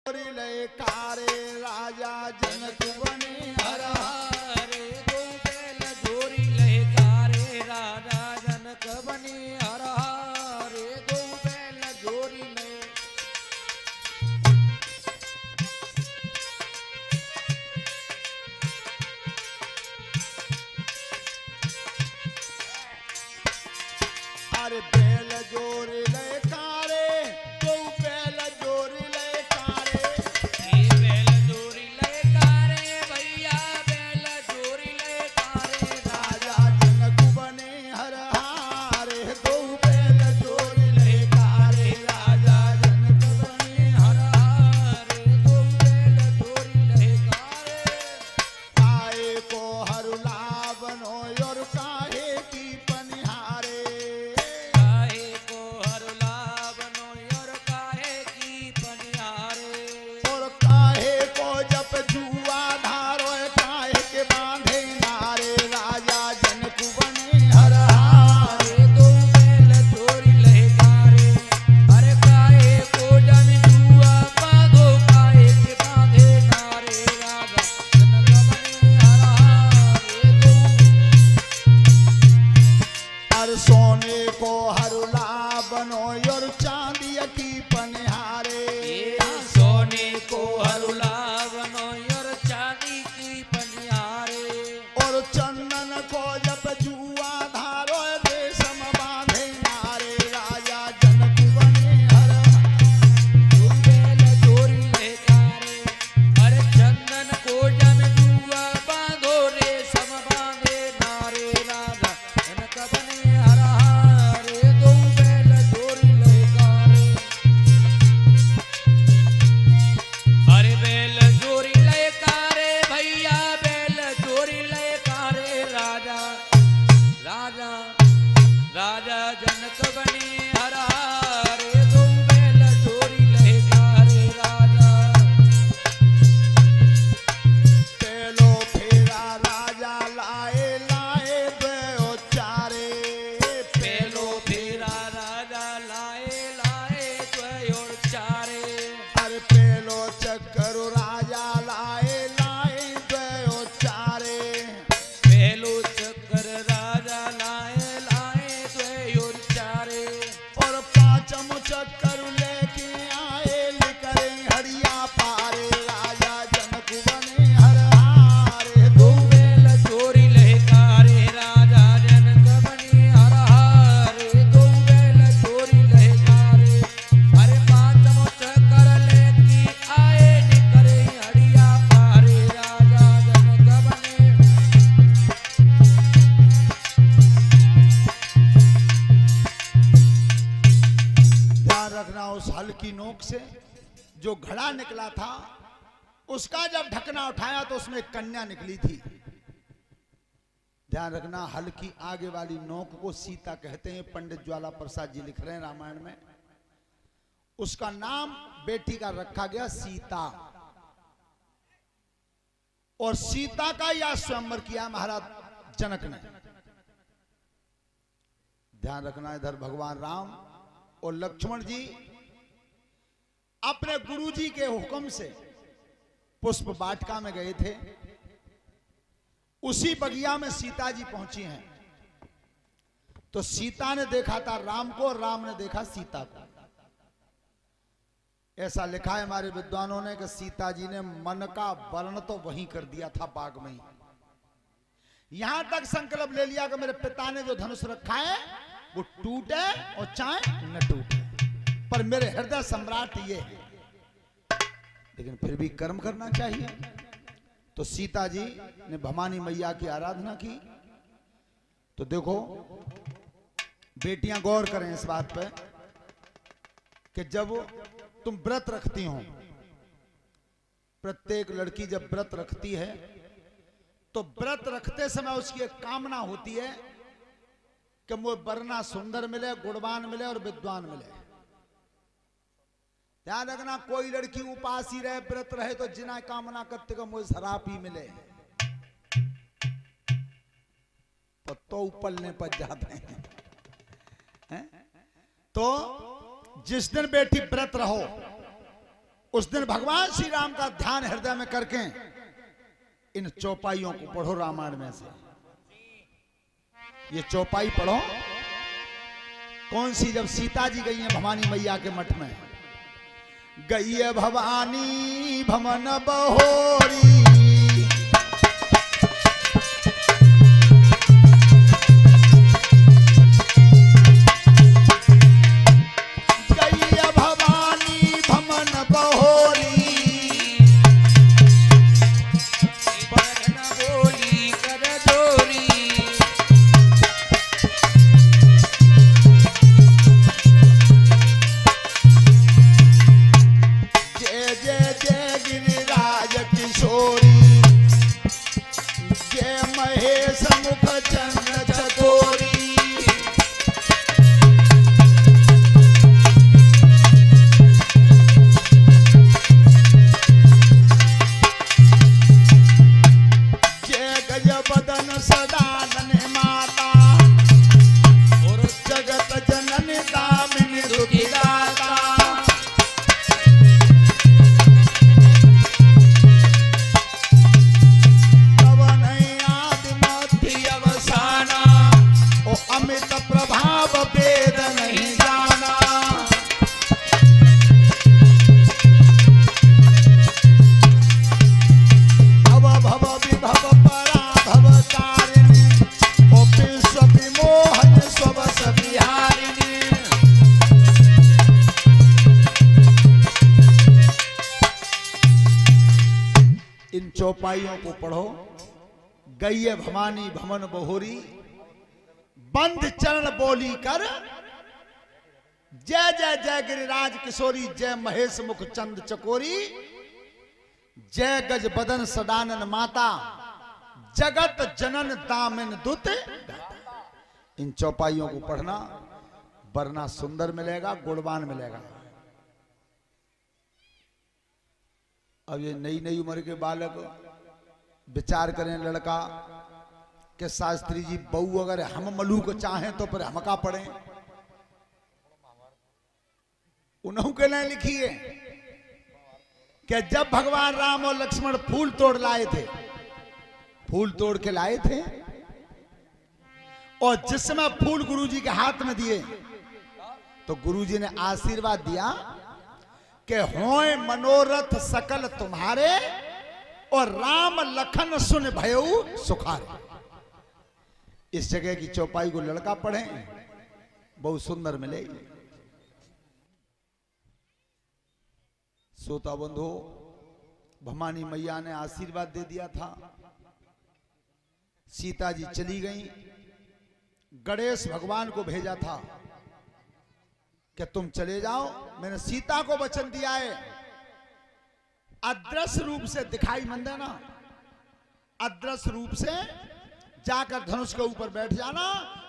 कारे राजा जनक बने हर हरे दो बैल जोरी लहकारे राजा जनक बने हर हरे दो बैल जोरी ले अरे बैल जोरी लहकारे दो बैल जोरी लहकारे ये बैल जोरी लहकारे भैया बैल जोरी लहकारे राजा जनक बने हर हारे दो बैल जोरी लहकारे राजा जनक बने हर हरे दो बैल जोरी लहकारे आए को हर लावनो और काहे की पनिहारे काहे को हर लावनो और काहे की पनिहारे और काहे को जप जुआ धारो काहे के बांधे नारे राजा जनक बने हर हारे हरे दो बैल जोरी लहकारे अरे काहे को जन जुआ बांधो काहे के बांधे नारे राजा जनक बने हर हरे दो हर सोने को हर लावनो और चांदी की पनिहारे सोने को हर लावनो और चांदी की पनिहारे और चंदन को जप जुआ धारो रेशम बांधे नारे राजा जनक बने हर दो बैल जोरी लहकारे अरे चंदन को जन जुआ बांधो रेशम बांधे नारे राजा जनक बने हर हरे दो बैल जोरी लहकारे अरे बैल जोरी लहकारे भैया बैल जोरी लहकारे राजा राजा राजा जनक बने हर हरे दो बैल जोरी लहकारे राजा पेलो फेरा राजा लाए लाए दो चारे पेलो फेरा राजा लाए लाए द्वयोर चारे अरे पेलो चक्कर राजा लाए लाए दो चारे पेलो चक्कर राजा लाए लाए द्वयोर चारे और पांचम चक्कर लेके आए लिखरे हरिया पारे राजा जनक बने हर हारे दो बैल जोरी लहकारे राजा जनक बने हर हरे दो बैल जोरी लहकारे अरे पांचमो चक्कर लेके आए निकरे हरिया पारे राजा जनक बने ध्यान रखना उस हल की नोक से जो घड़ा निकला था उसका जब ढकना उठाया तो उसमें एक कन्या निकली थी। ध्यान रखना हल की आगे वाली नोक को सीता कहते हैं। पंडित ज्वाला प्रसाद जी लिख रहे हैं रामायण में। उसका नाम बेटी का रखा गया सीता। और सीता का यह स्वयंवर किया महाराज जनक ने। ध्यान रखना इधर भगवान राम और लक्ष्मण जी अपने गुरुजी के हुक्म से पुष्प वाटिका में गए थे। उसी बगिया में सीता जी पहुंची हैं। तो सीता ने देखा था राम को और राम ने देखा सीता को। ऐसा लिखा है हमारे विद्वानों ने कि सीता जी ने मन का वर्ण तो वहीं कर दिया था बाग में ही। यहां तक संकल्प ले लिया कि मेरे पिता ने जो धनुष रखा है वो टूटे और चाहे न टूटे, पर मेरे हृदय सम्राट ये है। लेकिन फिर भी कर्म करना चाहिए। तो सीता जी ने भवानी मैया की आराधना की। तो देखो बेटियां गौर करें इस बात पे कि जब तुम व्रत रखती हो, प्रत्येक लड़की जब व्रत रखती है तो व्रत रखते समय उसकी एक कामना होती है कि मुझे वरना सुंदर मिले, गुणवान मिले और विद्वान मिले। ध्यान रखना कोई लड़की उपासी रहे, व्रत रहे तो जिना कामना करते कि मुझे शराब ही मिले तो उपलने पर जाते हैं। तो जिस दिन बेटी व्रत रहो उस दिन भगवान श्री राम का ध्यान हृदय में करके इन चौपाइयों को पढ़ो रामायण में से। ये चौपाई पढ़ो कौन सी, जब सीता जी गई हैं भवानी मैया के मठ में, गई है भवानी भवन बहोरी, गई है भवानी भवन बहोरी, बरन बोली कर जोरी, जय जय जय गिरिराज किशोरी, जय महेश मुख चंद्र चकोरी, जय गज बदन सदानन माता, और जगत जननी दामिनी दुखी दाता, तव नहीं आदि मध्य अवसाना, ओ अमित प्रभाव वेद नहीं जाना, भव भव विभव पराभव कारिणी, ओ विश्व विमोहन स्ववश विहारिणी, इन चौपाइयों को पढ़ो। गई है भवानी भवन बहोरी, बंद चरण बोली कर, जय जय जय गिरिराज किशोरी, जय महेश मुख चंद चकोरी, जय गज बदन सदानन माता, जगत जनन दामिन दुत। इन चौपाइयों को पढ़ना, वरना सुंदर मिलेगा, गुणवान मिलेगा। अब ये नई नई उम्र के बालक विचार करें, लड़का के शास्त्री जी बहू अगर हम मलू को चाहें तो फिर हमका पढ़े, उन्हों के लिए लिखी है कि जब भगवान राम और लक्ष्मण फूल तोड़ लाए थे, फूल तोड़ के लाए थे, और जिस समय फूल गुरुजी के हाथ में दिए तो गुरुजी ने आशीर्वाद दिया कि होए मनोरथ सकल तुम्हारे, और राम लखन सुन भयऊ सुखारे। इस जगह की चौपाई को लड़का पढ़े, बहुत सुंदर मिलेगी। श्रोता बंधु, भवानी मैया ने आशीर्वाद दे दिया था, सीता जी चली गई, गणेश भगवान को भेजा था कि तुम चले जाओ, मैंने सीता को वचन दिया है, अदृश्य रूप से दिखाई मन देना, अदृश्य रूप से जाकर धनुष के ऊपर बैठ जाना,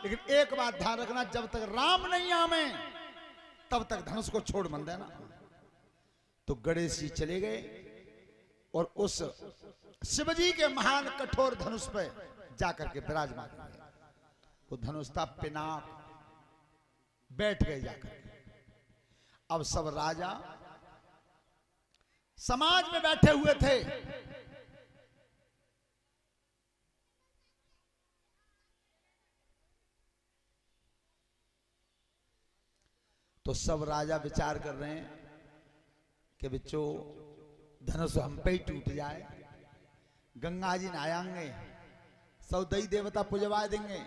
लेकिन एक बात ध्यान रखना, जब तक राम नहीं आवे तब तक धनुष को छोड़ मन देना। तो गणेश जी चले गए और उस शिवजी के महान कठोर धनुष पे जाकर के विराजमान हुए। वो धनुष था पिनाक, बैठ गए जाकर। अब सब राजा समाज में बैठे हुए थे, तो सब राजा विचार कर रहे हैं कि बच्चों धनुष हम पे ही टूट जाए, गंगा जी नहाएंगे, सब दई देवता पुजवा देंगे,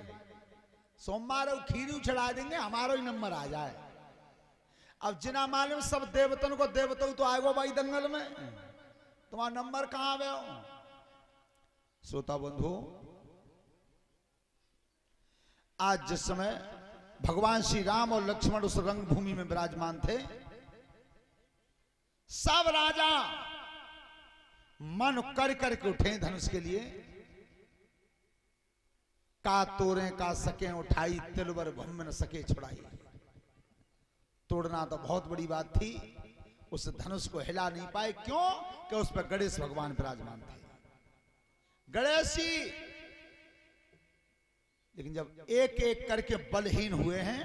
सोमवार खीरू चढ़ा देंगे, हमारा ही नंबर आ जाए। अब जिना मालूम सब देवतन को देवता तो आएगो भाई दंगल में, तुम्हारा नंबर कहां आवे हो। श्रोता बंधु, आज जिस समय भगवान श्री राम और लक्ष्मण उस रंगभूमि में विराजमान थे, सब राजा मन कर करके उठे धनुष के लिए, का तोरे का सके उठाई, तिलवर भम न सके छुड़ाई। तोड़ना तो बहुत बड़ी बात थी, उस धनुष को हिला नहीं पाए, क्यों कि उस पर गणेश भगवान विराजमान थे, गणेश जी। लेकिन जब एक एक करके बलहीन हुए हैं,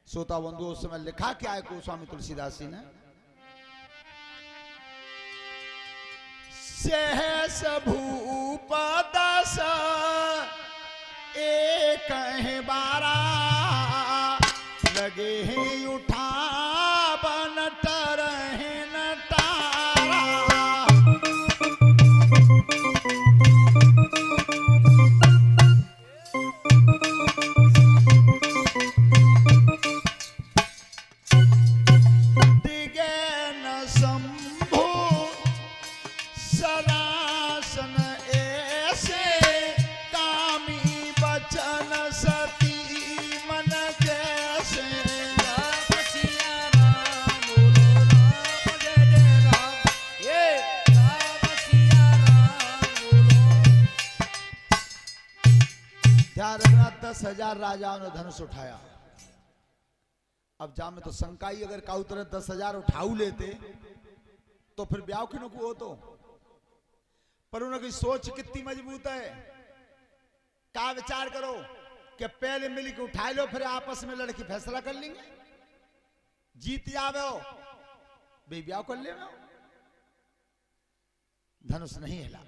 श्रोता बंधु, उस समय लिखा क्या है गोस्वामी तुलसीदास जी ने, सहस भूप दस एक बारा लगे हैं उठा बन टरहे न तारा। दिगे न शंभु सरासन ऐसे कामी बचन सती मन जैसे। राम सिया राम बोलो राम जय जय राम। ये राम सिया राम बोलो। ध्यान रखना 10,000 राजाओं ने धनुष उठाया। अब जा में तो शंकाई अगर काऊ तरह 10,000 उठाऊ लेते तो फिर ब्याह की नुकू हो तो। पर उनकी सोच कितनी मजबूत है। का विचार करो कि पहले मिल के उठा लो फिर आपस में लड़की फैसला कर लेंगे। जीत जावे हो बे ब्याह कर ले। धनुष नहीं हिला।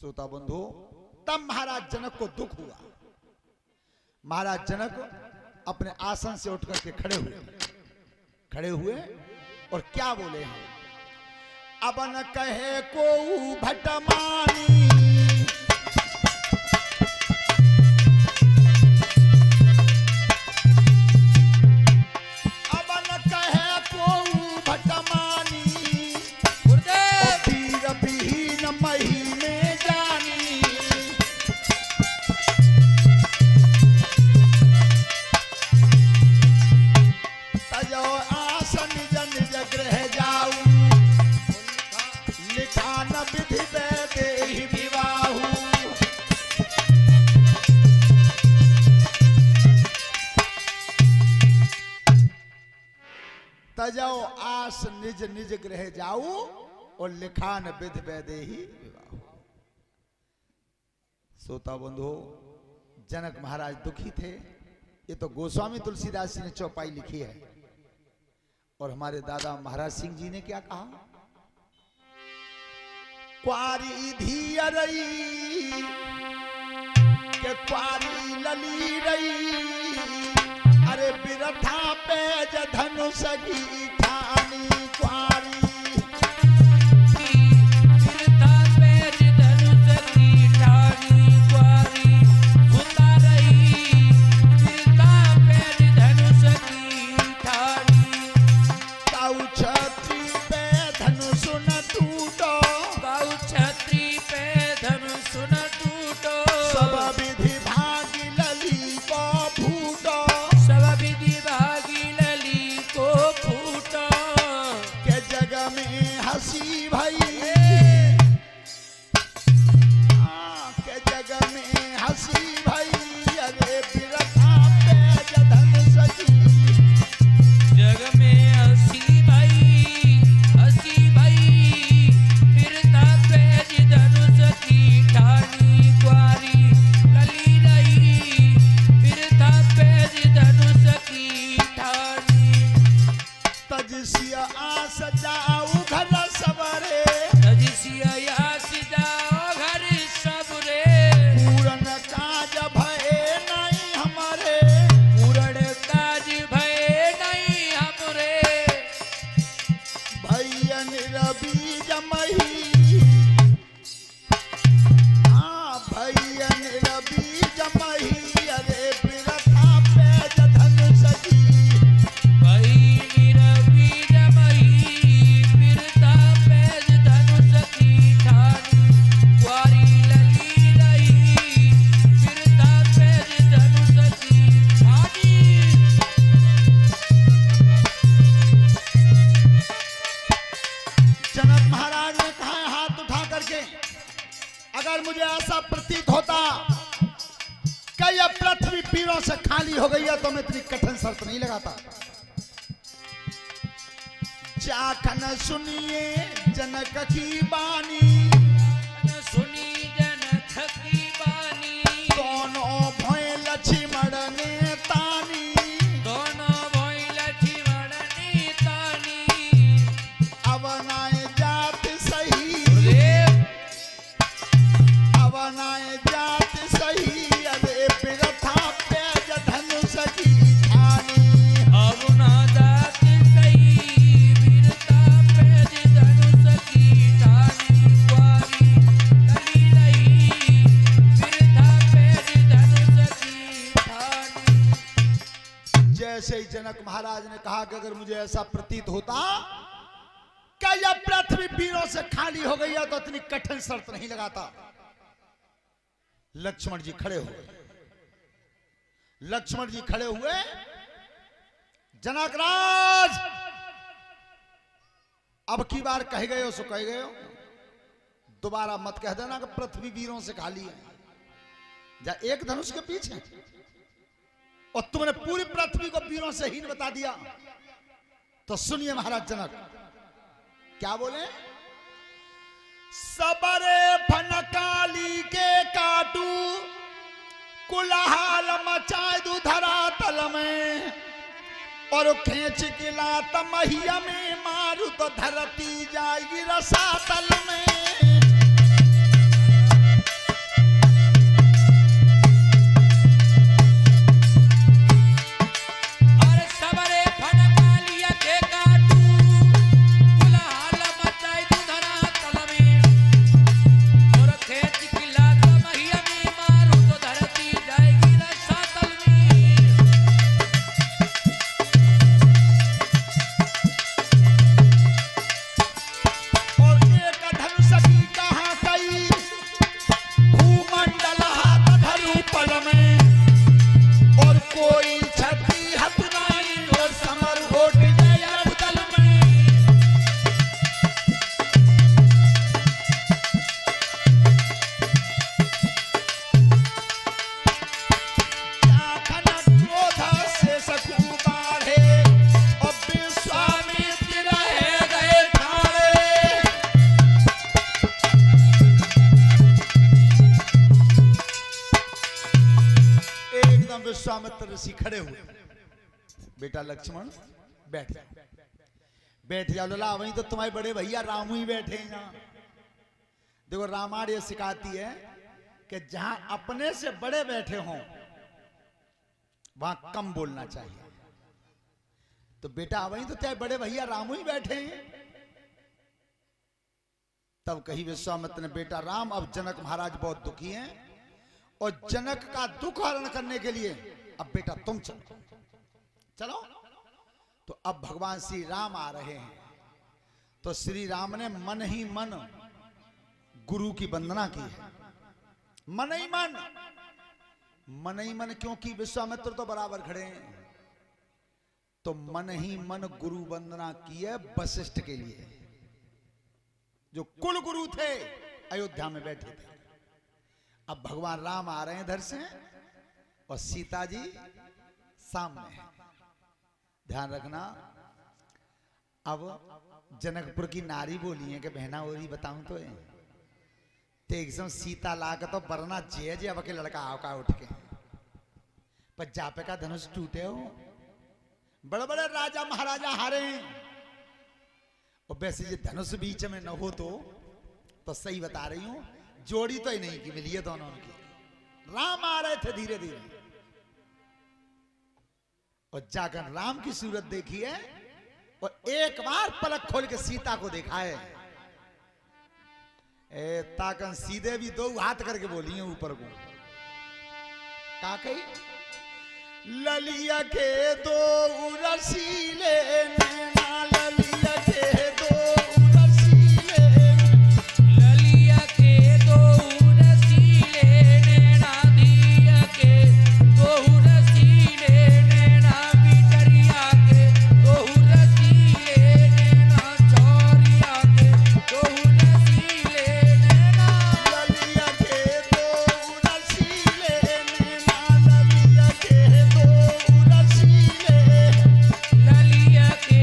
श्रोता बंधु तब महाराज जनक को दुख हुआ। महाराज जनक अपने आसन से उठ करके खड़े हुए और क्या बोले हैं। अब न कहे को भटमानी अब न कहे को भटमानी वीर विहीन मही में जानी। तजो आसन निज निज गृह जाऊ लिखा न विधि देहि विवाहु। तजो आस निज निज गृह जाऊ और लिखा न विधि देहि विवाहु। श्रोता बंधु जनक महाराज दुखी थे। ये तो गोस्वामी तुलसीदास जी ने चौपाई लिखी है। और हमारे दादा महाराज सिंह जी ने क्या कहा। क्वारी धीरई के क्वारी लली रई अरे बिरथा पेज धनुष की ठानी। क्वारी बिरथा पेज धनुष की ठानी। क्वारी सुता रही बिरथा पेज धनुष की ठानी। ताऊ छत्री पे धनुष न टूटो गाऊ छत्री पे धनुष न टूटो। सब विधि भागी लली को फूटो। सब विधि भागी लली को फूटो। के जग में हंसी भई के जग में हंसी भई अरे बिरथा पेज धनुष की। जग में हंसी भाई बिरथा पेज धनुष की ठानी। क्वारी लली रही बिरथा पेज धनुष की ठानी। तजसिया आस जाऊ घर सबरे तजिसिया यास जाओ घर सबरे। पूरन काज भय नहीं हमारे। पूरण काज भय नहीं हमरे। भैया निरबीज मही भैया निरबीज मही अरे बिरथा पेज धनुष की। वही निरबीज मही बिरथा पेज धनुष की ठानी। क्वारी लली रही बिरथा पेज धनुष की ठानी। जनक महाराज ने कहा हाथ उठा करके अगर मुझे ऐसा प्रतीत होता कि यह पृथ्वी पीरों से खाली हो गई है तो मैं इतनी कठिन शर्त नहीं लगाता। जाखन सुनिए जनक की बानी सुनी जनक की बानी। दोनों भोय लक्ष्मण ने तानी। दोनों भोई लक्ष्मण ने तानी। अब नाय जात सही रे जनक महाराज ने कहा कि अगर मुझे ऐसा प्रतीत होता क्या यह पृथ्वी वीरों से खाली हो गई है तो इतनी कठिन शर्त नहीं लगाता। लक्ष्मण जी खड़े हुए, लक्ष्मण जी खड़े हुए, जनकराज अब की बार कह गए हो सो कह गए हो, दोबारा मत कह देना कि पृथ्वी वीरों से खाली है। जा एक धनुष के पीछे और तुमने पूरी पृथ्वी को वीरों से हीन बता दिया। तो सुनिए महाराज जनक क्या बोले, सबरे फनकाली के काटू कुलहाल मचाए दू धरातल में और खींच के लात महिया में मारू तो धरती जाएगी रसातल में। विश्वामित्र ऋषि खड़े हुए, बेटा लक्ष्मण बैठ जाओ, बैठ जाओ लला, वहीं तो तुम्हारे बड़े भैया रामू ही बैठे हैं यहाँ। देखो रामायण ये सिखाती है कि जहां अपने से बड़े बैठे हों वहां कम बोलना चाहिए। तो बेटा वहीं तो तेरे बड़े भैया रामू ही बैठे हैं। तब कही विश्वामित्र ने, बेटा राम अब जनक महाराज बहुत दुखी हैं और जनक का दुख हरण करने के लिए अब बेटा तुम चलो चलो। तो अब भगवान श्री राम आ रहे हैं। तो श्री राम ने मन ही मन गुरु की वंदना की है, मन ही मन, मन ही मन, क्योंकि विश्वामित्र तो बराबर खड़े हैं। तो मन ही मन गुरु वंदना की है वशिष्ठ के लिए, जो कुल गुरु थे अयोध्या में बैठे थे। अब भगवान राम आ रहे हैं इधर से और सीता जी सामने है। ध्यान रखना, अब जनकपुर की नारी बोली है कि बहना और ही बताऊं तो एकदम सीता ला के तो बरना जे जे अब के लड़का आवका उठ के पर जापे का धनुष टूटे हो, बड़े बड़े राजा महाराजा हारे हैं। और वैसे ये धनुष बीच में न हो तो सही बता रही हूं, जोड़ी तो ही नहीं की मिली है दोनों की। राम आ रहे थे धीरे धीरे और जाकर राम की सूरत देखी है और एक बार पलक खोल के सीता को देखा है। ताकन सीधे भी दो हाथ करके बोली है ऊपर को, का कही, ललिया के दो रसीले नैना, ललिया के दो रसीले, ललिया के दो रसीले नैना, दिया के दो रसीले नैना, बिटरिया के दो रसीले नैना, चौरिया के दो रसीले नैना, ललिया के दो रसीले नैना, ललिया के दो रसीले, ललिया के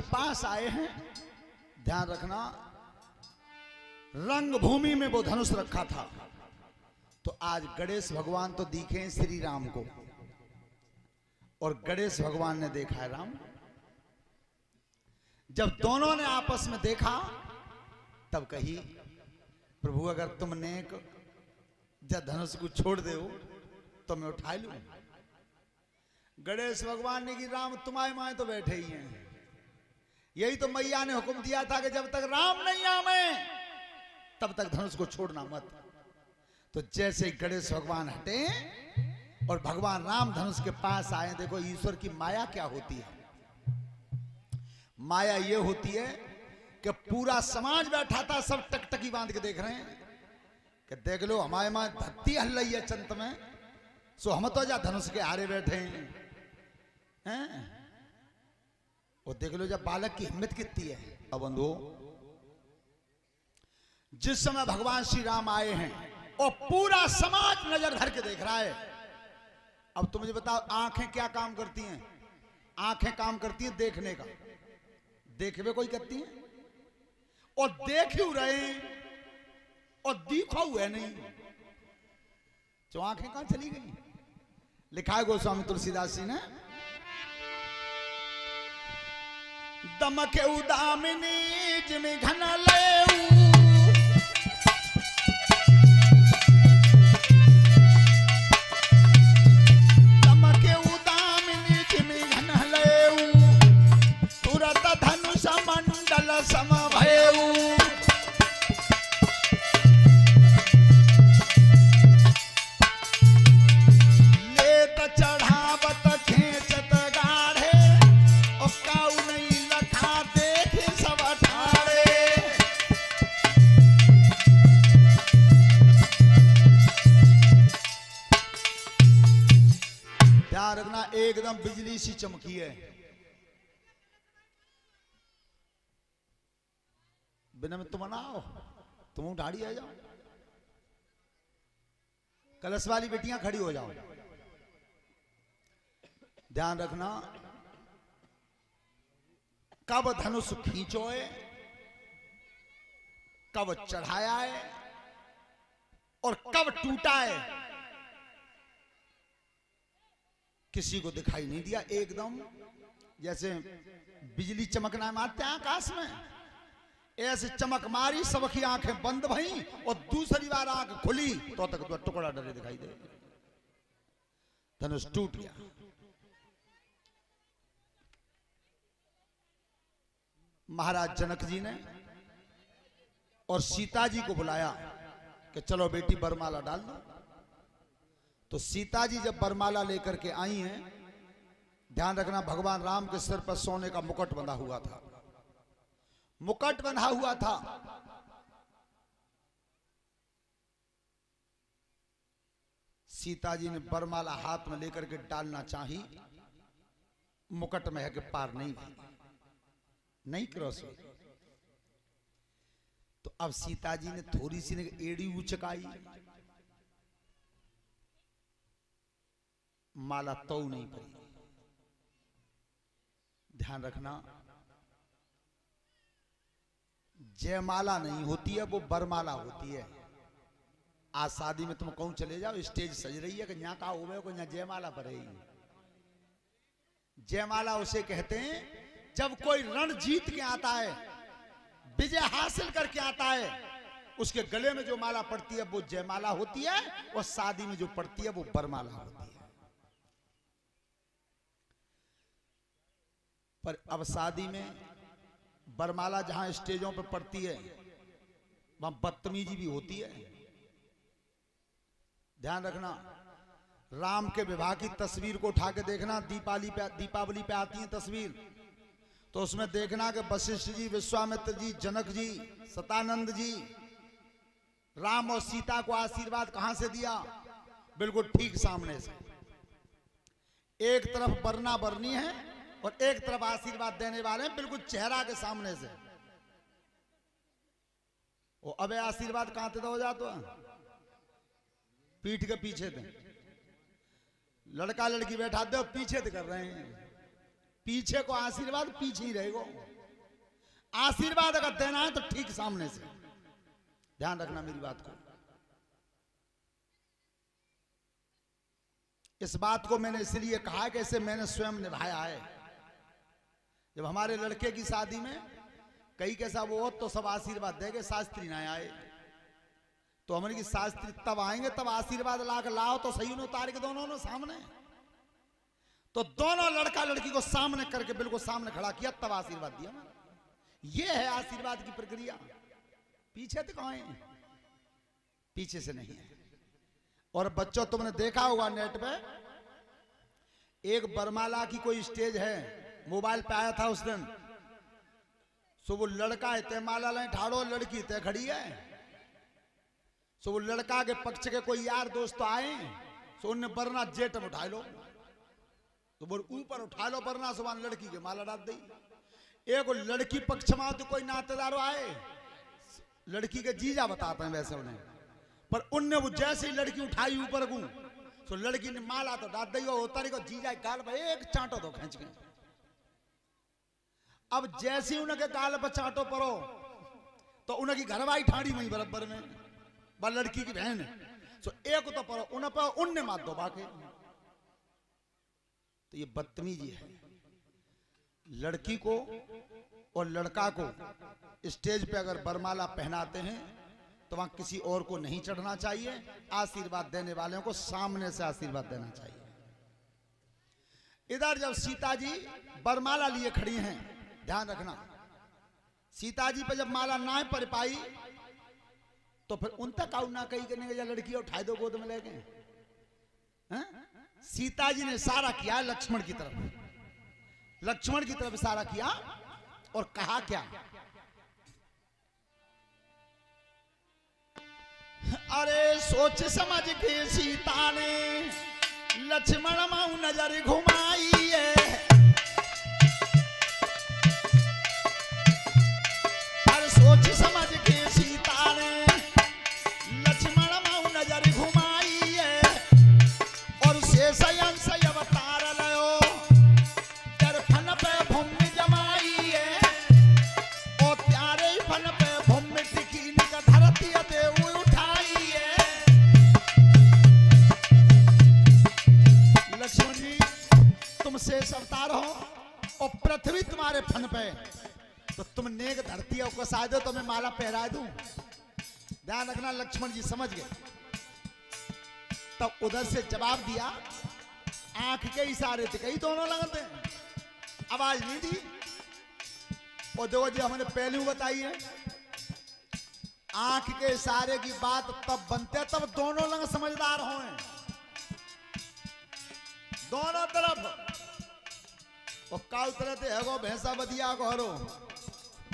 पास आए हैं, ध्यान रखना, रंगभूमि में वो धनुष रखा था। तो आज गणेश भगवान तो दिखे श्री राम को, और गणेश भगवान ने देखा है राम। जब दोनों ने आपस में देखा तब कही, प्रभु अगर तुमने जब धनुष को छोड़ दे तो मैं उठा लूं। गणेश भगवान ने कि राम तुम्हारे माए तो बैठे ही हैं, यही तो मैया ने हुक्म दिया था कि जब तक राम नहीं आवे तब तक धनुष को छोड़ना मत। तो जैसे गणेश भगवान हटे और भगवान राम धनुष के पास आए, देखो ईश्वर की माया क्या होती है। माया ये होती है कि पूरा समाज बैठा था, सब टकटकी बांध के देख रहे हैं कि देख लो हमारे मां धरती हल रही है चंत में, सो हम तो जा धनुष के आरे बैठे हैं। और देख लो जब बालक की हिम्मत कितनी है। अब बंधु, जिस समय भगवान श्री राम आए हैं और पूरा समाज नजर धर के देख रहा है। अब तुम मुझे बताओ, आंखें क्या काम करती हैं? आंखें काम करती हैं देखने का, देखवे कोई करती हैं, और देख क्यों रहे और दिखा हुआ नहीं, जो आंखें कहां चली गई। लिखा है गोस्वामी तुलसीदास जी ने, दमके उदामिनी जिमि घन लेऊ, दमके उदामिनी जिमि घन लेऊ, तुरत धनुष मंडल सम भयऊ। लेत चढ़ावत खेचत गाढ़े, और काऊ नहीं लखा देखे सब ठाड़े। ध्यान रखना, एकदम बिजली सी चमकी है। बिना में तुम मनाओ, तुम उठाड़ी आ जाओ, कलश वाली बेटियां खड़ी हो जाओ। ध्यान रखना, कब धनुष खींचो है, कब चढ़ाया है और कब टूटा है, किसी को दिखाई नहीं दिया। एकदम जैसे बिजली चमकना मारते हैं आकाश में, ऐसे चमक मारी, सबकी आंखें बंद भई और दूसरी बार आंख खुली तो तक तो टुकड़ा डरे दिखाई दे, धनुष टूट गया। महाराज जनक जी ने और सीता जी को बुलाया कि चलो बेटी बरमाला डाल दो। तो सीता जी जब बरमाला लेकर के आई हैं, ध्यान रखना, भगवान राम के सिर पर सोने का मुकुट बंधा हुआ था, मुकुट बंधा हुआ था। सीता जी ने बरमाला हाथ में लेकर के डालना चाही, मुकुट में है कि पार नहीं क्रॉस हुई। तो अब सीता जी ने थोड़ी सी ने एड़ी उचकाई, माला तो नहीं पड़ी। ध्यान रखना, जयमाला नहीं होती है, वो बरमाला होती है। आज शादी में तुम कहूं चले जाओ, स्टेज सज रही है कि यहाँ का हो को यहाँ जयमाला पड़ेगी। जयमाला उसे कहते हैं जब कोई रण जीत के आता है, विजय हासिल करके आता है, उसके गले में जो माला पड़ती है वो जयमाला होती है, और शादी में जो पड़ती है वो बरमाला होती है। पर अब शादी में बरमाला जहां स्टेजों पर पड़ती है वहां बदतमीजी भी होती है। ध्यान रखना, राम के विवाह की तस्वीर को उठा के देखना, दीपावली पे आती है तस्वीर, तो उसमें देखना कि वशिष्ठ जी, विश्वामित्र जी, जनक जी, सतानंद जी, राम और सीता को आशीर्वाद कहां से दिया? बिल्कुल ठीक सामने से। एक तरफ बरना बरनी है और एक तरफ आशीर्वाद देने वाले हैं, बिल्कुल चेहरा के सामने से। वो अबे आशीर्वाद कहां थे तो हो जाता है, पीठ के पीछे थे। लड़का लड़की बैठा दे पीछे थे कर रहे हैं, पीछे को आशीर्वाद पीछे ही रहेगा। आशीर्वाद अगर देना है तो ठीक सामने से। ध्यान रखना मेरी बात को। इस बात को मैंने इसलिए कहा कि इसे मैंने स्वयं निभाया है। जब हमारे लड़के की शादी में कई कैसा वो हो तो सब आशीर्वाद देंगे, शास्त्री ना आए तो हमारे की शास्त्री तब आएंगे, तब आशीर्वाद लाओ तो सही उन्हें उतार के दोनों ने सामने, तो दोनों लड़का लड़की को सामने करके बिल्कुल सामने खड़ा किया, तब आशीर्वाद दिया। ये है आशीर्वाद की प्रक्रिया। पीछे तो कहां है, पीछे से नहीं है। और बच्चों तुमने देखा होगा नेट पे एक बरमाला की कोई स्टेज है, मोबाइल पे आया था उस दिन। सो वो लड़का है तय माला लाए ठाड़ो, लड़की तय खड़ी है। सो वो लड़का के पक्ष के कोई यार दोस्त आए, सो उनने बरना जेट में उठा लो, तो बोल ऊपर उठा लो बरना, सुबह लड़की के माला डाल दी। एक लड़की पक्ष में तो कोई नातेदार आए, लड़की के जीजा बताते हैं वैसे उन्हें, पर उनने वो जैसे ही लड़की उठाई ऊपर को, तो लड़की ने माला तो डाल दी, उतारी को जीजा गाल पर एक चांटो दो खींच के। अब जैसे उनके गाल पर चांटो पड़ो तो उनकी घरवाई ठाड़ी वहीं बराबर में, बा लड़की की बहन है, तो एक तो पड़ो उन पर उनने मार दो बाके। तो ये बदतमीजी है। लड़की को और लड़का को स्टेज पे अगर बरमाला पहनाते हैं तो वहां किसी और को नहीं चढ़ना चाहिए, आशीर्वाद देने वालों को सामने से आशीर्वाद देना चाहिए। इधर जब सीता जी बरमाला लिए खड़ी हैं, ध्यान रखना, सीता जी पे जब माला ना पड़ पाई तो फिर उन तक आउ ना कही करने या लड़की उठाए दो गोद में लेके। सीता जी ने इशारा किया लक्ष्मण की तरफ, लक्ष्मण की तरफ इशारा किया और कहा क्या, अरे सोच समझ के सीता ने लक्ष्मण माऊ नजर घुमाई है, अरे सोच समझ के सीता ने लक्ष्मण माऊ नजर घुमाई है, और शेष अंश अवतार लयो दर्पण पे भूमि जमाई है, और प्यारे फन पे भूमि टिकी निक धरती देव उठाई है। लक्ष्मण जी तुम शेष अवतार हो और पृथ्वी तुम्हारे फन पे, तो तुम नेक धरती है कसा दो तो मैं माला पहरा दूं। ध्यान रखना लक्ष्मण जी समझ गए। तब उधर से जवाब दिया, आंख के इशारे थे, कई दोनों लगते हैं, आवाज नहीं दी। और देखो जी हमने पहले बताई है, आंख के इशारे की बात तब बनते तब दोनों लंग समझदार हो, दोनों तरफ। और काल तरह थे है भैंसा बदिया को हरो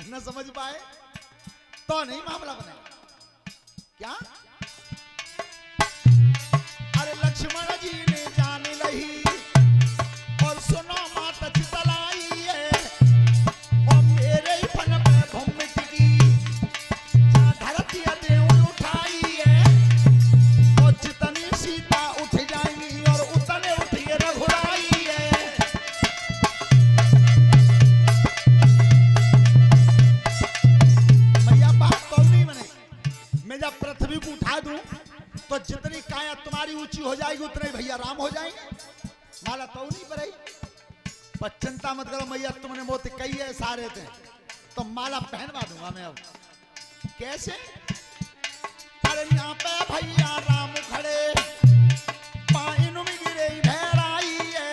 न समझ पाए तो नहीं मामला बने क्या। अरे लक्ष्मण जी ने जान लही और सुनो माता चितलाई है, और मेरे ही फन पे भूमि टिकी जहाँ धरती देव उठाई है, और जितनी सीता उठ जाएंगी और उतने उठिए रघुराई है। भैया बात तो नहीं बने, मैं जब पृथ्वी को उठा दूं तो जितनी काया तुम्हारी ऊंची हो जाएगी उतने भैया राम हो जाएंगे, माला तो नहीं पड़ेगी। पर चिंता मत करो मैया, तुमने मोते कई है सारे थे तो माला पहनवा दूंगा मैं। अब कैसे, अरे यहाँ पे भैया राम खड़े पाइन में गिरे भैराई है,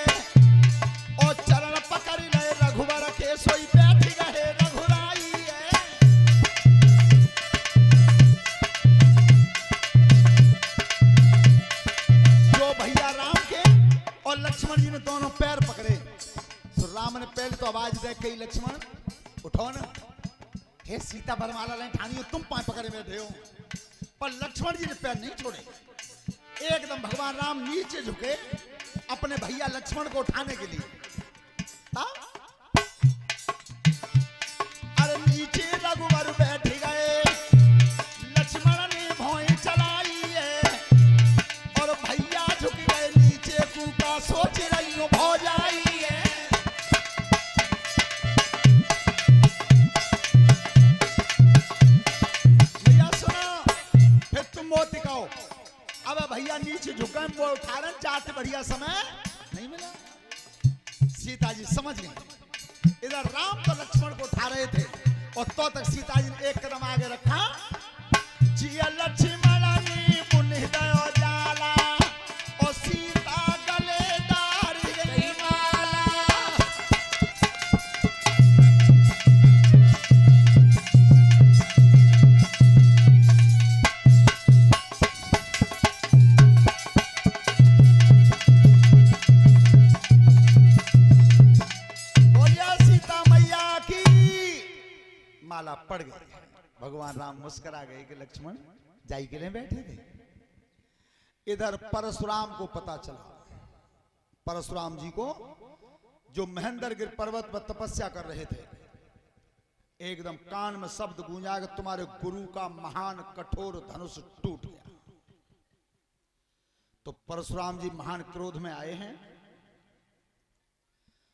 और चरण पकड़ ले रघुवर के सोई बैठ गए रघुराई है। जो भैया राम के और लक्ष्मण जी ने दोनों पैर पकड़े, तो राम ने पहले तो आवाज दे कही लक्ष्मण उठो ना, हे सीता बरमाला ले ठानी हो, तुम पाए पकड़े बैठे हो। पर लक्ष्मण जी ने पैर नहीं छोड़े, एकदम भगवान राम नीचे झुके अपने भैया लक्ष्मण को उठाने के लिए। अरे नीचे रघुवर बैठ गए, लक्ष्मण ने भौं चलाई है, और भैया झुक गए नीचे कूका सोच रही हो भौ जाई है। भैया नीचे झुके वो उठा रहे चाहते बढ़िया समय नहीं मिला। सीता जी समझ गए इधर राम तो लक्ष्मण को उठा रहे थे और तो तक सीता जी ने एक कदम आगे रखा। जिया लक्ष्मण नी पुण्य दयो जाला और सीता गले डारी गई माला। माला पड़ गई। भगवान राम मुस्कुरा गए कि लक्ष्मण जाई के लिए बैठे थे। इधर परशुराम को पता चला, परशुराम जी को जो महेंद्रगिरि पर्वत पर तपस्या कर रहे थे, एकदम कान में शब्द गूंजा कि तुम्हारे गुरु का महान कठोर धनुष टूट गया। तो परशुराम जी महान क्रोध में आए हैं।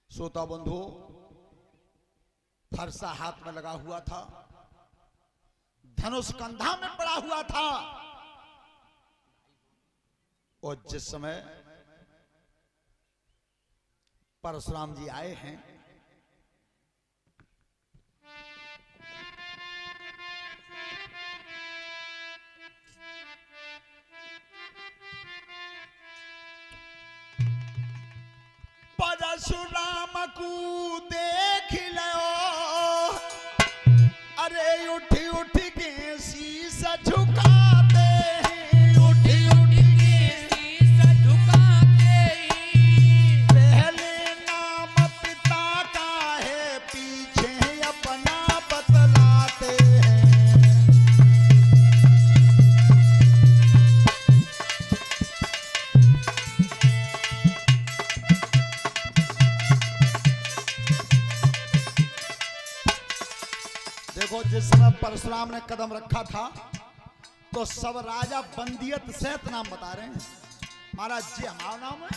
श्रोता बंधु, फरसा हाथ में लगा हुआ था, धनुष कंधा में पड़ा हुआ था। और जिस समय परशुराम जी आए हैं, परशुराम को देख लो, अरे उठी उठी के शीश झुकाते हैं, उठी उठी के शीश झुकाते हैं। पहले नाम पिता का है, पीछे अपना बतलाते हैं। देखो जिस समय परशुराम ने कदम रखा था तो सब राजा बंदियत सहित नाम बता रहे हैं। महाराज जी हमारा नाम है,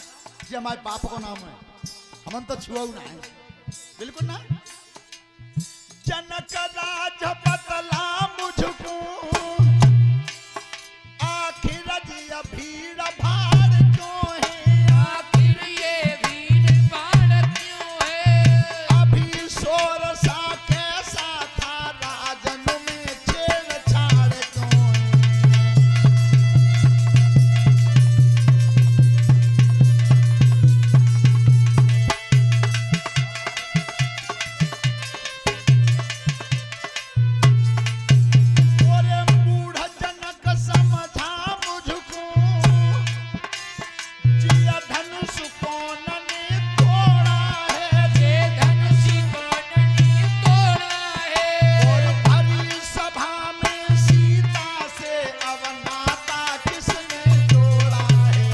जी हमारे बाप का नाम है, हम तो छुआ ना है, बिल्कुल ना। जनक राज बतला मुझको, आखिर जी भीड़ भाड़ क्यों है, आखिर ये भीड़ भाड़ क्यों है। अभी शोर सा कैसा था, राजन में छेड़छाड़ क्यों है। ओरे मूढ़ जनक समझा मुझको, जिया धनुष कौन ने तोड़ा है, ये धनुष कौन ने तोड़ा है। और भरी सभा में सीता से अब नाता किसने जोड़ा है।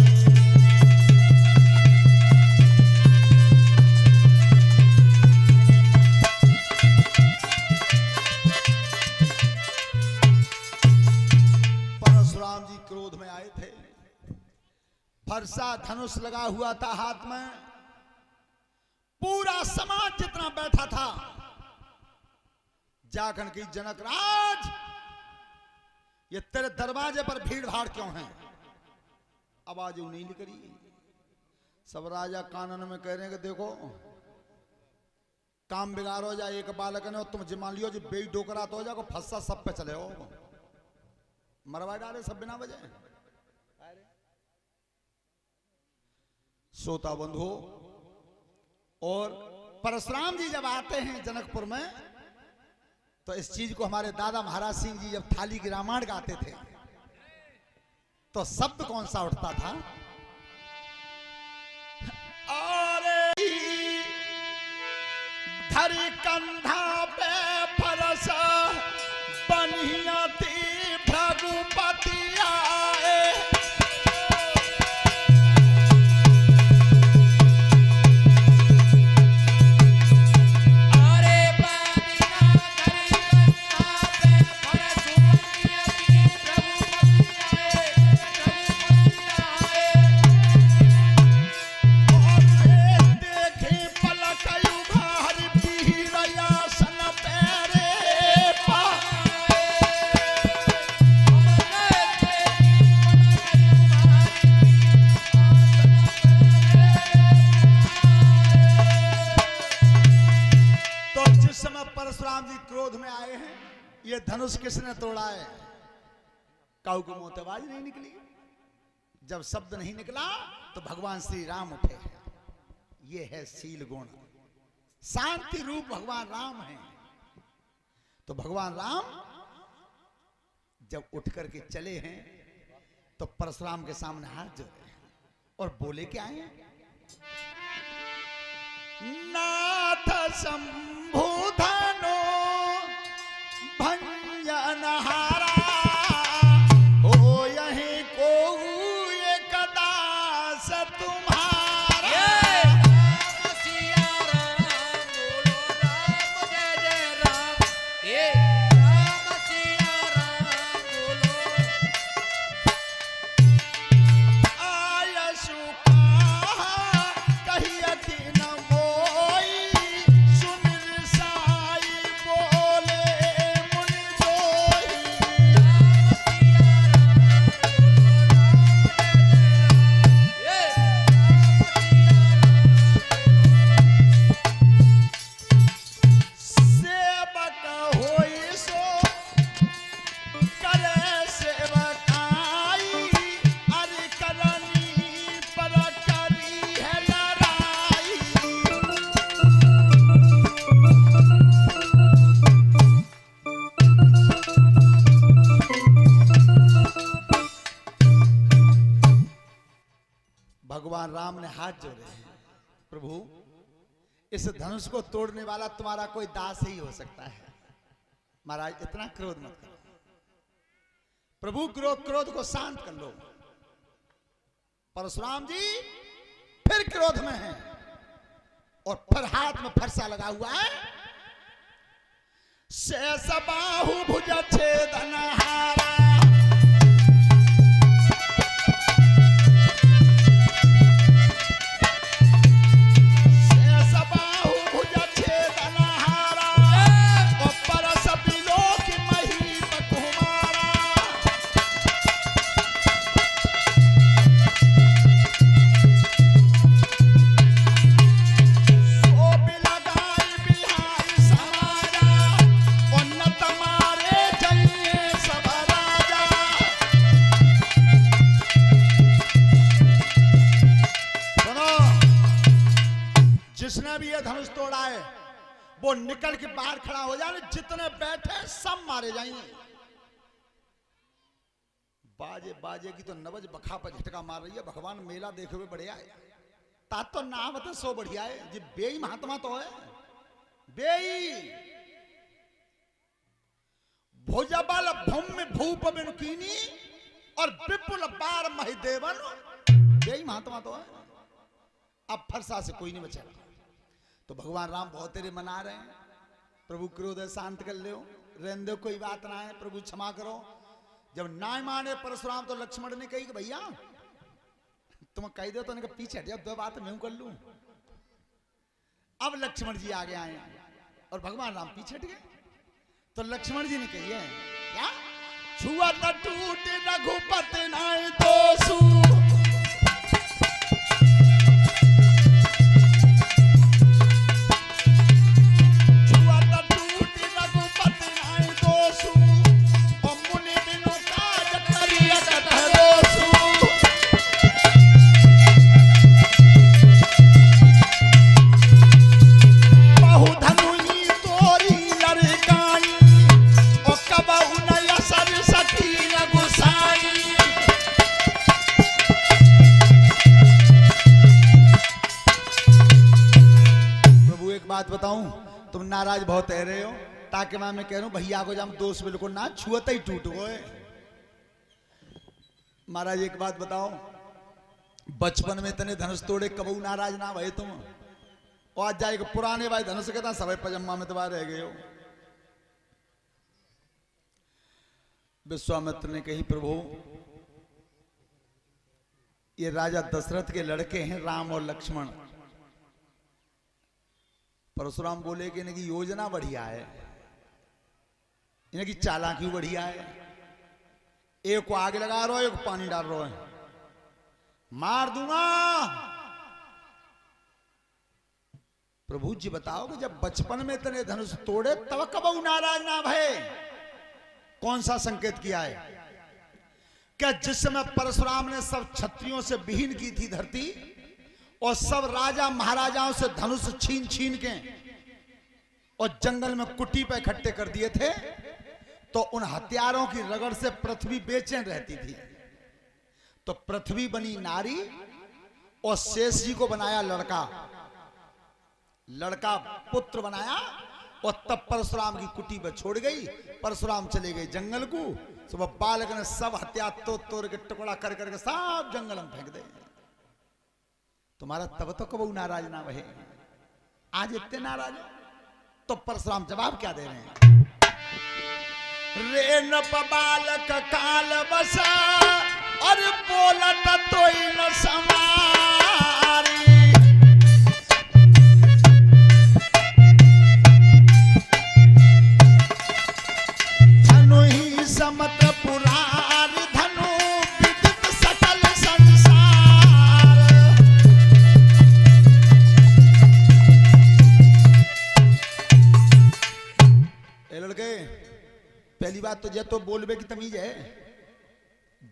परशुराम जी क्रोध में आए थे, फरसा धनुष लगा हुआ था हाथ में, पूरा समाज जितना बैठा था जाखन की जनक राज, ये तेरे दरवाजे पर भीड़ भाड़ क्यों है। आवाज यूं नहीं निकली। सब राजा कानन में कह रहे हैं कि देखो काम बिगाड़ हो जाए, एक बालक ने और तुम जिमान लियो जो बेई डोकरा तो हो जाए, फंसा सब पे चले हो, मरवा डाले सब बिना वजह। श्रोता बंधु, और परशुराम जी जब आते हैं जनकपुर में तो इस चीज को हमारे दादा महाराज सिंह जी जब थाली की रामायण गाते थे तो शब्द कौन सा उठता था। अरे धरी कंधा पे फरस बनिया थी भ्रघुपति आए, अरे बानिया धरी कंधा पे फरस बनिया थी भ्रघुपति आए, और देखे पलक युगार पीरया ये धनुष किसने तोड़ा है? काऊ को मुंह से आवाज नहीं निकली। जब शब्द नहीं निकला तो भगवान श्री राम उठे। ये है शील गुण, शांति रूप भगवान राम है। तो भगवान राम जब उठ करके चले हैं तो परशुराम के सामने हाथ जोड़े और बोले क्या है? नाथ शंभुधनो भंजनहारा हो यहीं को एक दास तुम्हारा। राम सिया राम बोलो राम जय जय राम। ये राम सिया राम बोलो। आयशु कहा कहिया कि न मोई सुमिर साई बोले मुनि जोई। सेवक होई सो करे सेवकाई अरि करनी पर करी है लड़ाई। भगवान राम ने हाथ जोड़े, प्रभु इस धनुष को तोड़ने वाला तुम्हारा कोई दास ही हो सकता है। महाराज इतना क्रोध मत करो, प्रभु क्रोध को शांत कर लो। परशुराम जी फिर क्रोध में हैं और फिर हाथ में फरसा लगा हुआ है। शेष बाहु भुज छेदनहारा जिसने भी ये धनुष तोड़ा है वो निकल के बाहर खड़ा हो जाए। जितने बैठे सब मारे जाएंगे। बाजे बाजे की तो नवज बखा पर झटका मार रही है। भगवान मेला देखे हुए बढ़िया है। तात तो नाम तो सो बढ़िया है जी। बेई महात्मा तो है बेई। भुजबल भूमि भूप बिनुकीनी और विपुल बार महिदेवन। बेई महात्मा तो है। अब फरसा से कोई नहीं बचेगा। तो भगवान राम बहुत तेरे मना रहे हैं। प्रभु क्रोध है शांत कर लो, रहने दो, कोई बात ना है, प्रभु क्षमा करो। जब ना माने परशुराम तो लक्ष्मण ने कही कि भैया तुम कह दो तो पीछे हट जाओ, दो बात मैं कर लूं। अब लक्ष्मण जी आगे आए और भगवान राम पीछे हट गए। तो लक्ष्मण जी ने कही है क्या? छुआ त टूट रघुपति नाय दोसु बताऊं, तुम नाराज बहुत रह रहे हो। ताकि मैं कह रहा हूं भैया को जब दोस्त बिल्कुल ना छुअते ही टूट गए। महाराज एक बात बताओ, बचपन में इतने धनुष तोड़े कबू नाराज ना भाई तुम? और आज जाएगा पुराने भाई धनुष कहता सभी पजम्मा में तबाह रह गए हो। विश्वामित्र ने कही प्रभु ये राजा दशरथ के लड़के हैं राम और लक्ष्मण। परशुराम बोले कि इनकी योजना बढ़िया है, इनकी चालाकी बढ़िया है। एक को आग लगा रहा है, एक को पानी डाल रहा है, मार दूंगा। प्रभु जी बताओ कि जब बचपन में इतने धनुष तोड़े तब कब नाराज ना भय? कौन सा संकेत किया है? क्या जिस समय परशुराम ने सब क्षत्रियों से विहीन की थी धरती और सब राजा महाराजाओं से धनुष छीन छीन के और जंगल में कुटी पे इकट्ठे कर दिए थे, तो उन हथियारों की रगड़ से पृथ्वी बेचैन रहती थी। तो पृथ्वी बनी नारी और शेष जी को बनाया लड़का, लड़का पुत्र बनाया और तब परशुराम की कुटी पर छोड़ गई। परशुराम चले गए जंगल को। सुबह बालक ने सब हथियार तोड़ के टुकड़ा कर करके सब जंगल में फेंक दे। तुम्हारा तब तो कबू नाराज ना रहे, आज इतने नाराज है। तो परशुराम जवाब क्या दे रहे हैं? रे न बालक काल बसा और बोलत तो न समारी। धनु ही समत पुरार धनु विदित सकल संसार। ए लड़के, पहली बात तो ये तो बोलबे की तमीज है,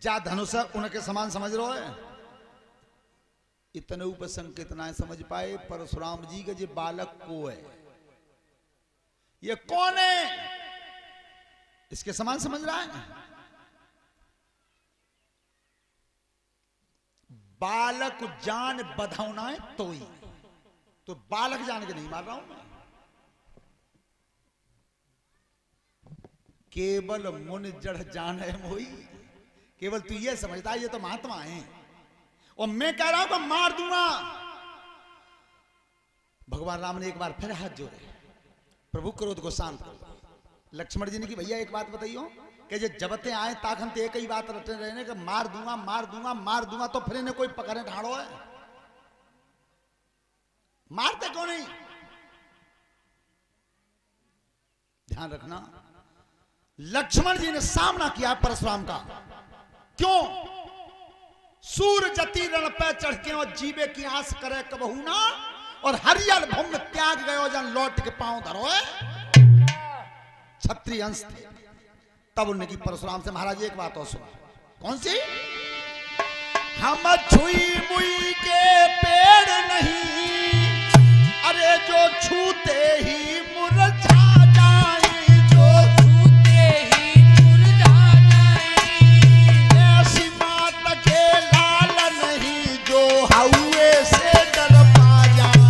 जा धनुष उनके समान समझ रहे है। इतने ऊपर संकेत ना समझ पाए परशुराम जी के, जे बालक को है, ये कौन है, इसके समान समझ रहा है। बालक जान बधाउना है तो बालक जान के नहीं मार रहा हूं मैं। केवल मुन जड़ जान है मोई, केवल तू ये समझता है ये तो महात्मा है, और मैं कह रहा हूं कि मार दूंगा। भगवान राम ने एक बार फिर हाथ जोड़े, प्रभु क्रोध को शांत करो। लक्ष्मण जी ने कि भैया एक बात बताइयो कि जे जबते आए ताकन ते एक ही बात रटने रहे कि मार दूंगा मार दूंगा मार दूंगा, तो फिर इन्हें कोई पकड़े ठाड़ो है, मारते क्यों नहीं? ध्यान रखना, लक्ष्मण जी ने सामना किया परशुराम का। क्यों? सूर जति रण पे चढ़ के और जीवे की आस करे कबहू ना, और हरियल भूमि त्याग गयो जन लौट के पांव धरो है। क्षत्रिय अंश थे। तब उन्होंने की परशुराम से, महाराज एक बात और सुना। कौन सी? हम छुई मुई के पेड़ नहीं, अरे जो छूते ही मुरझा जाए, जो छूते ही मुरझा जाए। ऐसी मात के लाल नहीं, जो हौए से डर पा जाए।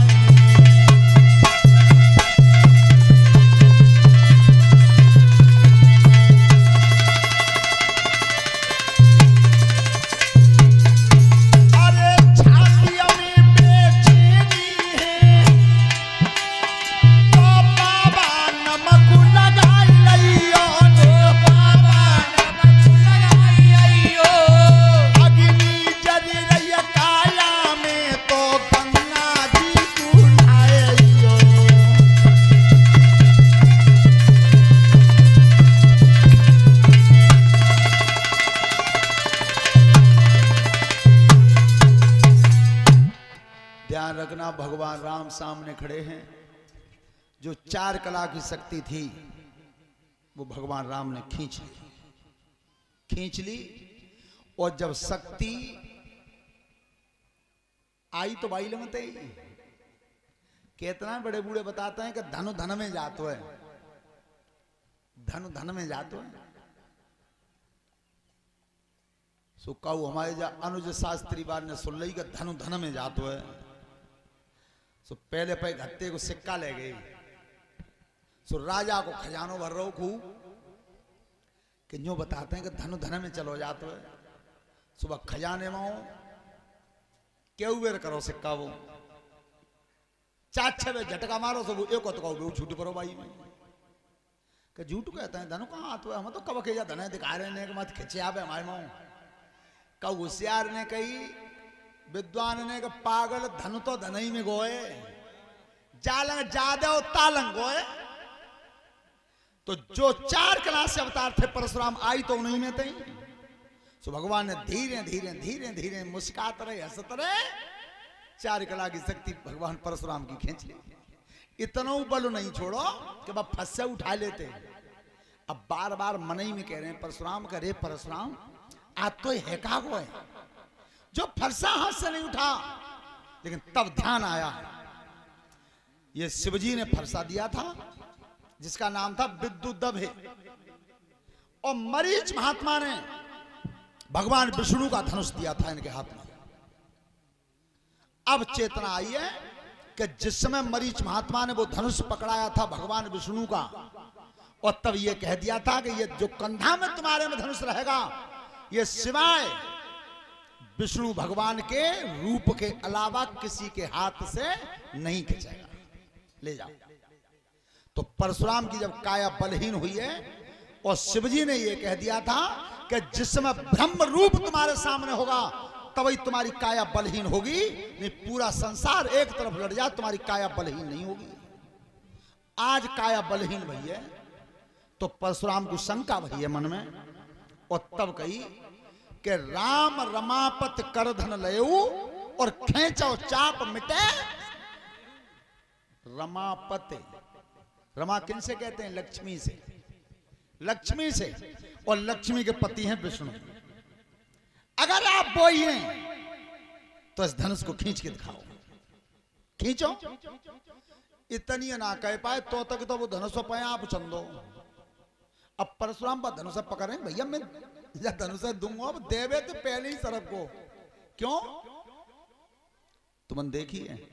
ध्यान रखना, भगवान राम सामने खड़े हैं। जो चार कला की शक्ति थी वो भगवान राम ने खींच ली। और जब शक्ति आई तो भाई लगते ही, कितना बड़े बूढ़े बताते हैं कि धनु धन में जातो है, धनु धन में जातो है। सो कहू हमारे जा अनुज शास्त्री बार ने सुन ली कि धनु धन में जातो है। सो पहले पे घत्ते को सिक्का ले गई। सो राजा को खजानो भर रो खूब कि यूं बताते हैं कि धनु धन में चलो जातो है। सुबह खजाने में क्यों बेर करो सिक्का, वो चार छह बे झटका मारो, सब एक तो छूट पड़ो भाई में कि झूठ कहते हैं धनु कहाँ आतो है, हम तो कब के जा धन दिखा रहे हैं कि मत खिंचे आप हमारे माओ। कब होशियार ने कही, विद्वान ने कहा पागल धनु तो धन ही में गोए, जालंग जादे तालंग गोए। तो जो चार कला से अवतार थे परशुराम आई तो उन्हीं में थे। सो भगवान ने धीरे धीरे धीरे धीरे मुस्कात रहे हंसत रहे, चार कला की शक्ति भगवान परशुराम की खींच ली। इतना बल नहीं छोड़ो कि बस फंसे उठा लेते। अब बार बार मनई में कह रहे हैं परशुराम का, रे परशुराम आज तो है का वो है जो फरसा हाथ से नहीं उठा। लेकिन तब ध्यान आया ये शिवजी ने फरसा दिया था जिसका नाम था विद्युदभे, और मरीच महात्मा ने भगवान विष्णु का धनुष दिया था इनके हाथ में। अब चेतना आई है कि जिस समय मरीच महात्मा ने वो धनुष पकड़ाया था भगवान विष्णु का, और तब ये कह दिया था कि ये जो कंधा में तुम्हारे में धनुष रहेगा ये सिवाय विष्णु भगवान के रूप के अलावा किसी के हाथ से नहीं खिंचेगा, ले जाओ। तो परशुराम की जब काया बलहीन हुई है और शिवजी ने ये कह दिया था कि जिस समय ब्रह्म रूप तुम्हारे सामने होगा तभी तुम्हारी काया बलहीन होगी, नहीं पूरा संसार एक तरफ लड़ जाए तुम्हारी काया बलहीन नहीं होगी। आज काया बलहीन भई है तो परशुराम को शंका भई है मन में, और तब कही कि राम रमापत कर धन लयऊ और खेचो चाप मिटे। रमापत, रमा किन से कहते हैं? लक्ष्मी से, लक्ष्मी से, और लक्ष्मी के पति हैं विष्णु। अगर आप बोई हैं तो इस धनुष को खींच के दिखाओ, खींचो। इतनी ना कह पाए तो तक तो वो धनुष पाए आप चंदो। अब परशुराम पर धनुष पकड़े भैया मैं धनुष दूंगा, अब देवे तो पहले ही सरब को क्यों? तुम देखिए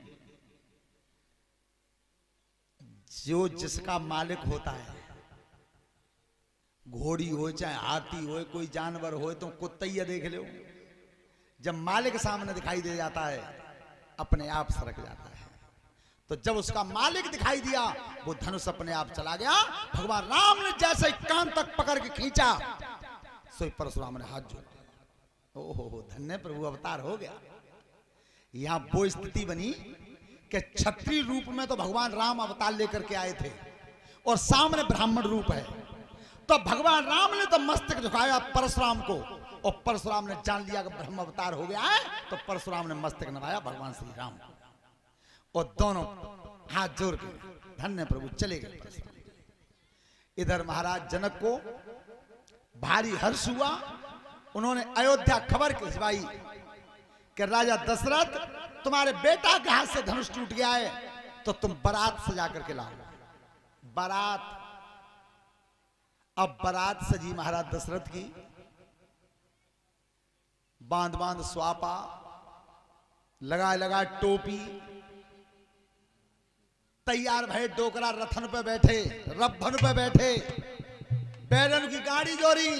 जो जिसका मालिक होता है, घोड़ी हो चाहे हाथी हो कोई जानवर हो, तो कुत्ता ही देख लो, जब मालिक सामने दिखाई दे जाता है अपने आप सरक जाता है। तो जब उसका मालिक दिखाई दिया वो धनुष अपने आप चला गया। भगवान राम ने जैसे ही कान तक पकड़ के खींचा सो परशुराम ने हाथ जोड़, ओहो धन्य प्रभु अवतार हो गया। यहां वो स्थिति बनी कि क्षत्रिय रूप में तो भगवान राम अवतार लेकर के आए थे और सामने ब्राह्मण रूप है, तो भगवान राम ने तो मस्तक झुकाया परशुराम को, और परशुराम ने जान लिया कि ब्रह्म अवतार हो गया है, तो परशुराम ने मस्तक नवाया भगवान श्री राम को, और दोनों हाथ जोड़ के धन्य प्रभु चले गए परशुराम। इधर महाराज जनक को भारी हर्ष हुआ, उन्होंने अयोध्या खबर भिजवाई कि राजा दशरथ तुम्हारे बेटा के हाथ से धनुष टूट गया है, तो तुम बारात सजा करके लाओ। बारात, अब बारात सजी महाराज दशरथ की, बांध बांध स्वापा, लगा लगा टोपी, तैयार भय डोकरा रथन पे बैठे, रभन पे बैठे, बैरन की गाड़ी जोड़ी।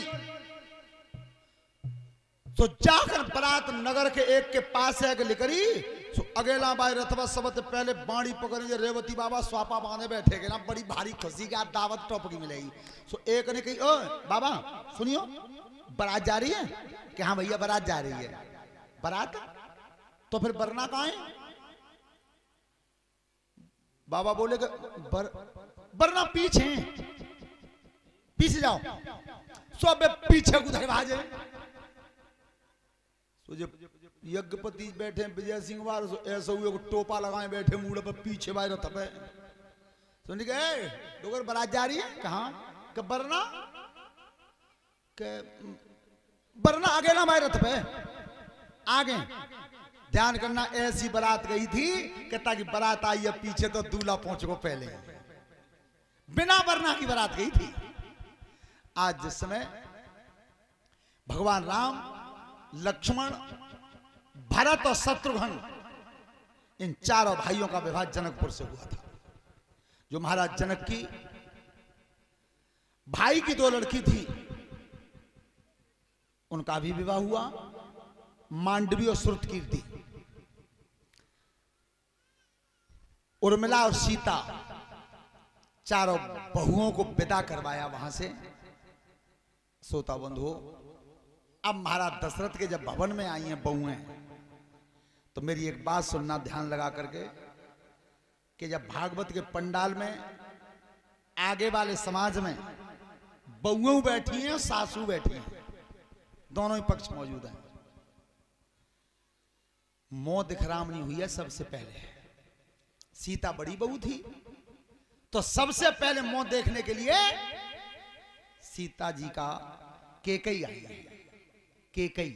तो जाकर बारात नगर के एक के पास है लिकरी, सो अगेला बाई रथवा सबत पहले बाणी पकड़ेंगे, रेवती बाबा स्वापा बांधे बैठे ना, बड़ी भारी खुशी की दावत टॉप की मिलेगी। सो एक ने कही ओ बाबा सुनियो बारात जा रही है? कि हाँ भैया बारात जा रही है। बारात? तो फिर बरना कहाँ है? बाबा बोले बरना पीछे, पीछे जाओ। सो पीछे उधर भाजे। तो जब यज्ञपति बैठे विजय सिंह वार ऐसा हुए टोपा लगाए बैठे मूड पर पीछे बाहर थपे, सुन गए डोगर बारात जा रही है? कहाँ? कि बरना, के बरना आगे ना बाहर थपे आगे। ध्यान करना ऐसी बारात गई थी कि ताकि बारात आई है पीछे तो दूल्हा पहुंच को पहले, बिना बरना की बारात गई थी। आज जिस समय भगवान राम, लक्ष्मण, भरत और शत्रुघ्न इन चारों भाइयों का विवाह जनकपुर से हुआ था। जो महाराज जनक की भाई की दो लड़की थी उनका भी विवाह हुआ, मांडवी और श्रुतकीर्ति। उर्मिला और सीता चारों बहुओं को विदा करवाया वहां से। श्रोता बंधुओं, अब महाराज दशरथ के जब भवन में आई हैं बहुएं, तो मेरी एक बात सुनना ध्यान लगा करके कि जब भागवत के पंडाल में आगे वाले समाज में बहुएं बैठी हैं और सासू बैठी हैं, दोनों ही पक्ष मौजूद हैं। मोह दिखरामनी हुई है सबसे पहले। सीता बड़ी बहू थी तो सबसे पहले मोह देखने के लिए सीता जी का केकई आई है। केकई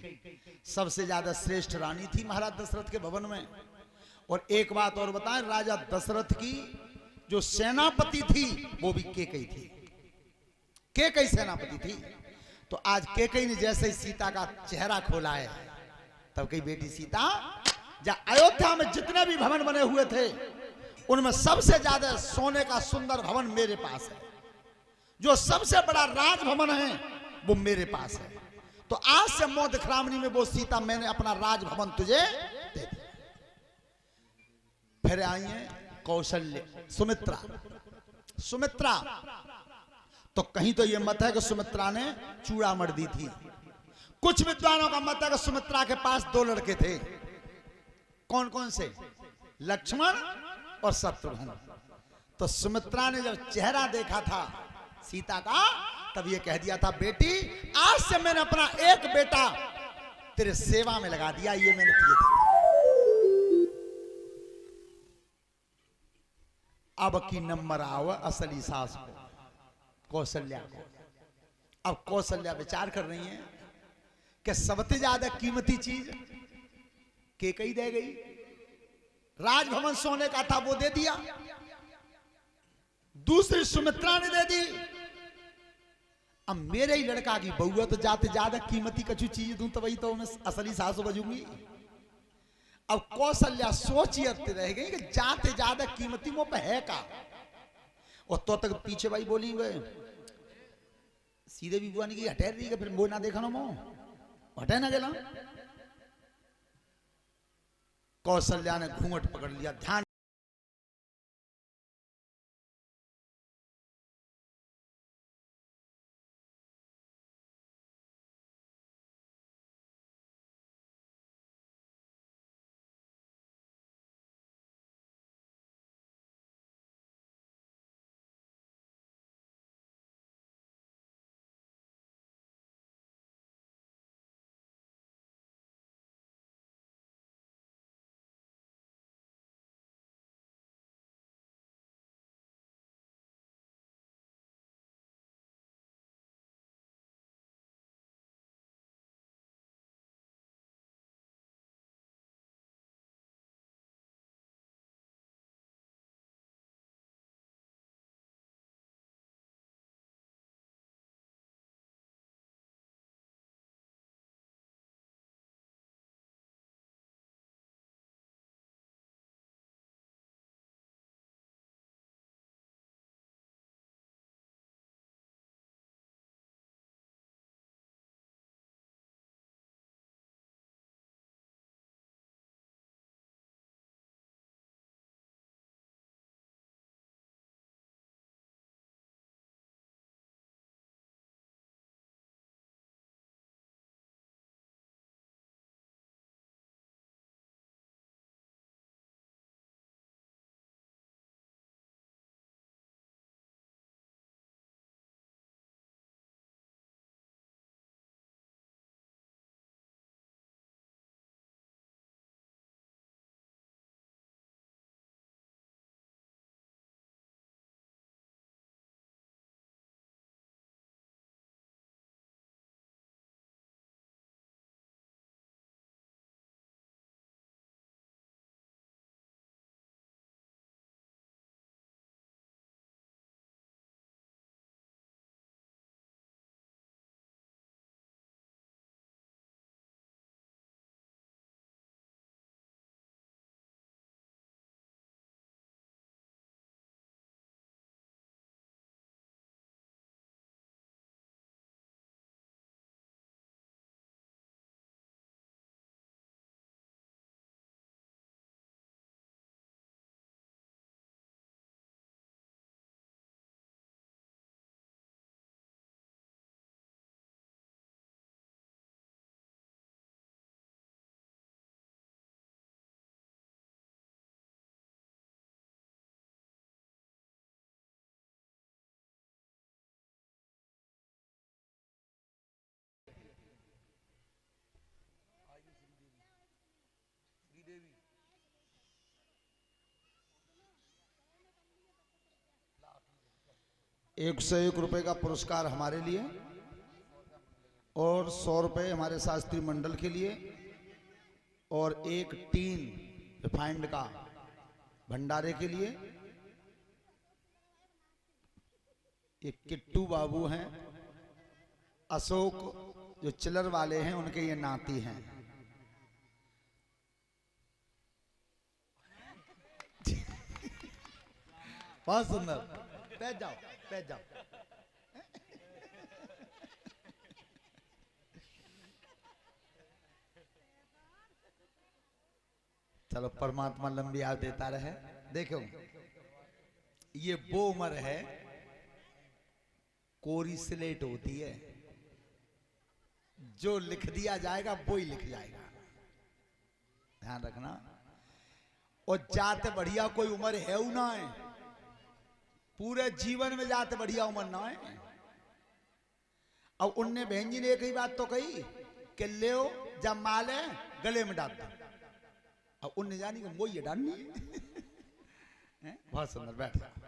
सबसे ज्यादा श्रेष्ठ रानी थी महाराज दशरथ के भवन में। और एक बात और बताएं, राजा दशरथ की जो सेनापति थी वो भी केकई थी। केकई सेनापति थी। तो आज केकई ने जैसे ही सीता का चेहरा खोला है, तब कही बेटी सीता, अयोध्या में जितने भी भवन बने हुए थे उनमें सबसे ज्यादा सोने का सुंदर भवन मेरे पास है। जो सबसे बड़ा राजभवन है वो मेरे पास है। तो आज से मोदखरामनी में वो सीता, मैंने अपना राजभवन तुझे दे दिया। फिर आई है कौशल्य, सुमित्रा। सुमित्रा तो कहीं तो ये मत है कि सुमित्रा ने चूड़ामणि दी थी। कुछ विद्वानों का मत है कि सुमित्रा के पास 2 लड़के थे। कौन कौन से? लक्ष्मण और शत्रुघ्न। तो सुमित्रा ने जब चेहरा देखा था सीता का, तब ये कह दिया था, बेटी आज से मैंने अपना एक बेटा तेरे सेवा में लगा दिया। ये मैंने किए थे। अब की नंबर आओ असली सास को, कौशल्या को। अब कौशल्या विचार कर रही है कि सबसे ज्यादा कीमती चीज केकई दे गई। राजभवन सोने का था वो दे दिया, दूसरी सुमित्रा ने दे दी। अब मेरे ही लड़का की बहू है, तो जाते ज्यादा कीमती कछु चीज दूं तो वही तो मैं असली सासू बजूंगी। अब कौशल्या सोची रह गई कि जाते ज्यादा कीमती मुंह पे है का। और तो तक पीछे भाई बोली गए सीधे भी बुआ ने की हटे रही, फिर वो ना देखा ना मुंह हटे ना गया। कौशल्या ने घूंघट पकड़ लिया, ध्यान 101 का पुरस्कार हमारे लिए और 100 रुपये हमारे शास्त्री मंडल के लिए और एक टीन रिफाइंड का भंडारे के लिए। ये किट्टू बाबू हैं, अशोक जो चिलर वाले हैं उनके ये नाती हैं। बहुत सुंदर, बैठ जाओ बैठ जाओ। चलो परमात्मा लंबी आयु देता रहे। देखो ये वो उम्र है, कोरी स्लेट होती है, जो लिख दिया जाएगा वो ही लिख जाएगा, ध्यान रखना। और जाते बढ़िया कोई उम्र है ना है, पूरे जीवन में जाते बढ़िया उम्र ना है। अब उनने बहन जी ने एक ही बात तो कही कि ले जब माले गले में डाल दो। अब उनने जानी कि वो ये डालनी है। बहुत सुंदर, बैठ जाओ।